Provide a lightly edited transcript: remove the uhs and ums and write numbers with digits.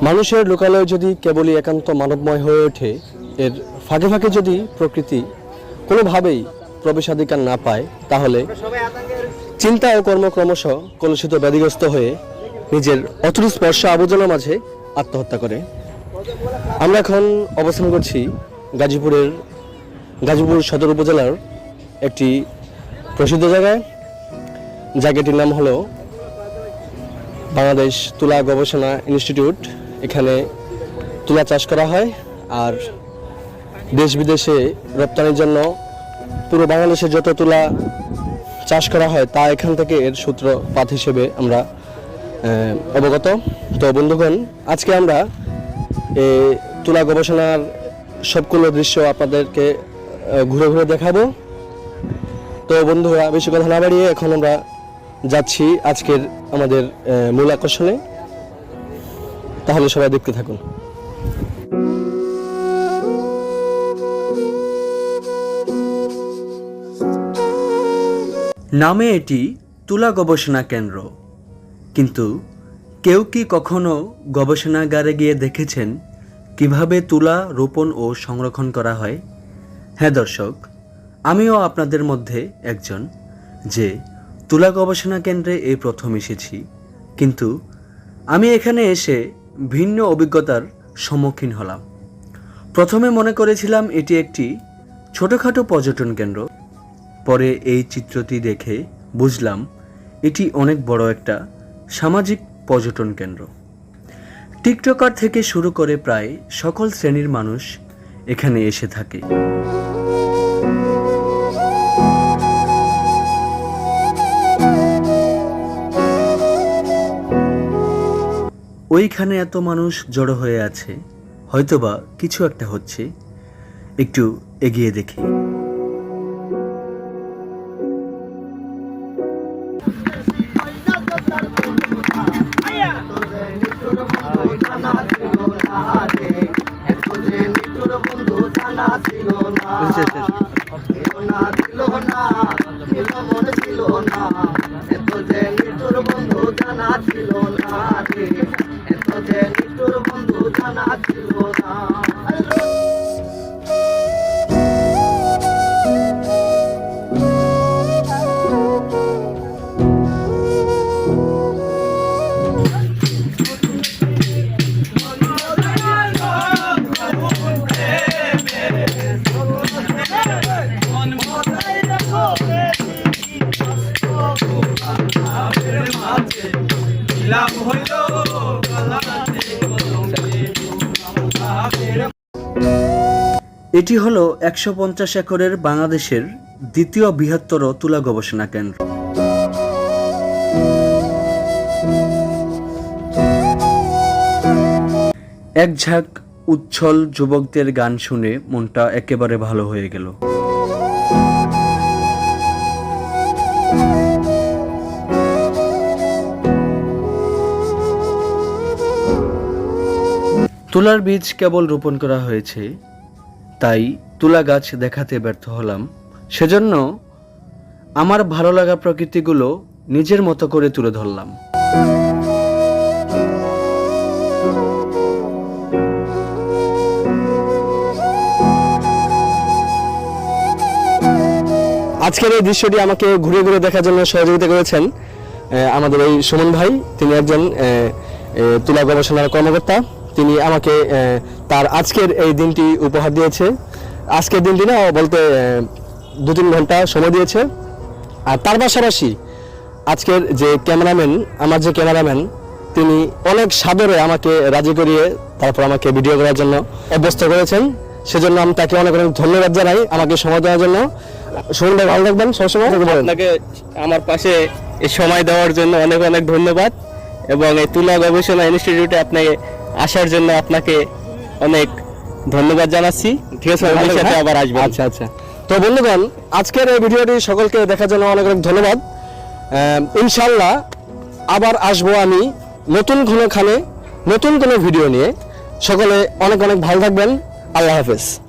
মানুষের লোকালয় যদি কেবলই একান্ত মানবময় হয়ে ওঠে, এর ফাঁকে ফাঁকে যদি প্রকৃতি কোনোভাবেই প্রবেশাধিকার না পায়, তাহলে চিন্তা ও কর্ম ক্রমশ কলুষিত ব্যাধিগ্রস্ত হয়ে নিজের অতুল স্পর্শ আবর্জনার মাঝে আত্মহত্যা করে। আমরা এখন অবস্থান করছি গাজীপুর সদর উপজেলার একটি প্রসিদ্ধ জায়গাটির নাম হলো বাংলাদেশ তুলা গবেষণা ইনস্টিটিউট। এখানে তুলা চাষ করা হয়, আর দেশ বিদেশে রপ্তানির জন্য পুরো বাংলাদেশে যত তুলা চাষ করা হয় তা এখান থেকে এর সূত্রপাত হিসেবে আমরা অবগত। তো বন্ধুগণ, আজকে আমরা তুলা গবেষণার সবগুলো দৃশ্য আপনাদেরকে ঘুরে ঘুরে দেখাবো। তো বন্ধুরা, বেশি কথা না বাড়িয়ে এখন আমরা যাচ্ছি আজকের আমাদের মূল আকর্ষণে। তাহলে সবাই দেখতে থাকুন। নামে এটি তুলা গবেষণা কেন্দ্র, কিন্তু কেউ কি কখনো গবেষণাগারে গিয়ে দেখেছেন কিভাবে তুলা রোপণ ও সংরক্ষণ করা হয়? হ্যাঁ দর্শক, আমিও আপনাদের মধ্যে একজন যে তুলা গবেষণা কেন্দ্রে এই প্রথম এসেছি, কিন্তু আমি এখানে এসে ভিন্ন অভিজ্ঞতার সম্মুখীন হলাম। প্রথমে মনে করেছিলাম এটি একটি ছোটোখাটো পর্যটন কেন্দ্র, পরে এই চিত্রটি দেখে বুঝলাম এটি অনেক বড় একটা সামাজিক পর্যটন কেন্দ্র। টিকটকার থেকে শুরু করে প্রায় সকল শ্রেণীর মানুষ এখানে এসে থাকে। ওইখানে এত মানুষ জড়ো হয়ে আছে, হয়তোবা কিছু একটা হচ্ছে, একটু এগিয়ে দেখি। এটি হলো 150 একরের বাংলাদেশের দ্বিতীয় বৃহত্তর তুলা গবেষণা কেন্দ্র। এক ঝাঁক উচ্ছল যুবকদের গান শুনে মনটা একেবারে ভালো হয়ে গেল। তুলার বীজ কেবল রোপণ করা হয়েছে, তাই তুলা গাছ দেখাতে ব্যর্থ হলাম। সেজন্য আমার ভালো লাগা প্রকৃতিগুলো নিজের মতো করে তুলে ধরলাম। আজকের এই দৃশ্যটি আমাকে ঘুরে ঘুরে দেখার জন্য সহযোগিতা করেছেন আমাদের এই সুমন ভাই। তিনি একজন তুলা গবেষণার কর্মকর্তা। তিনি আমাকে তার আজকের এই দিনটি উপহার দিয়েছে। আজকের দিনটি না বলতে 2-3 ঘন্টা সময় দিয়েছে। আর তার পাশাপাশি আজকের যে ক্যামেরাম্যান তিনি অনেক সাদরে আমাকে রাজি করিয়ে তারপর আমাকে ভিডিও করার জন্য অভ্যস্ত করেছেন। সেজন্য আমি তাকে অনেক অনেক ধন্যবাদ জানাই আমাকে সময় দেওয়ার জন্য। সুমন ভাই, ভালো থাকবেন সবসময়। আপনাকে আমার পাশে এই সময় দেওয়ার জন্য অনেক অনেক ধন্যবাদ, এবং এই তুলা গবেষণা ইনস্টিটিউটে আপনাকে আসার জন্য আপনাকে অনেক ধন্যবাদ জানাচ্ছি। ঠিক আছে, ভবিষ্যতে আবার আসবেন। আচ্ছা আচ্ছা। তো বন্ধুগণ, আজকের এই ভিডিওটি সকলকে দেখার জন্য অনেক অনেক ধন্যবাদ। ইনশাআল্লাহ আবার আসবো আমি নতুন কোনো ভিডিও নিয়ে। সকলে অনেক অনেক ভালো থাকবেন। আল্লাহ হাফেজ।